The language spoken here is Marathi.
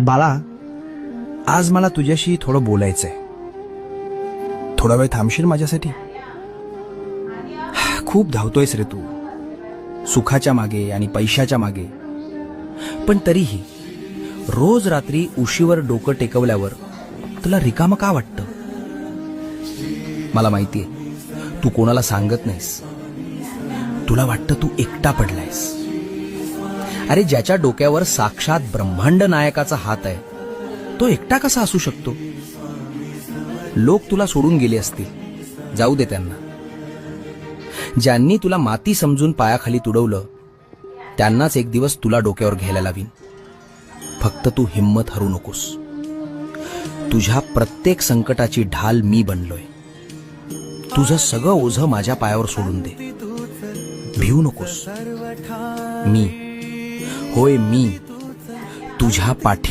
बाळा, आज मला तुझ्याशी थोडं बोलायचंय. थोडा वेळ थांबशील माझ्यासाठी? खूप धावतोयस रे तू, सुखाच्या मागे आणि पैशाच्या मागे. पण तरीही रोज रात्री उशीवर डोकं टेकवल्यावर तुला रिकामं का वाटतं? मला माहितीये तू कोणाला सांगत नाहीस. तुला वाटतं तू एकटा पडलायस. अरे, ज्याच्या डोक्यावर साक्षात ब्रह्मांड नायकाचा हात आहे तो एकटा कसा असू शकतो? लोक तुला सोडून गेले असतील, जाऊ दे त्यांना. ज्यांनी तुला माती समजून पायाखाली तुडवलं त्यांनाच एक दिवस तुला डोक्यावर घ्यायला लावीन. फक्त तू हिम्मत हरू नकोस. तुझ्या प्रत्येक संकटाची ढाल मी बनलोय. तुझं सगळं ओझं माझ्या पायावर सोडून दे. भिवू नकोस. मी, होय मी, तुझ्या पाठीशी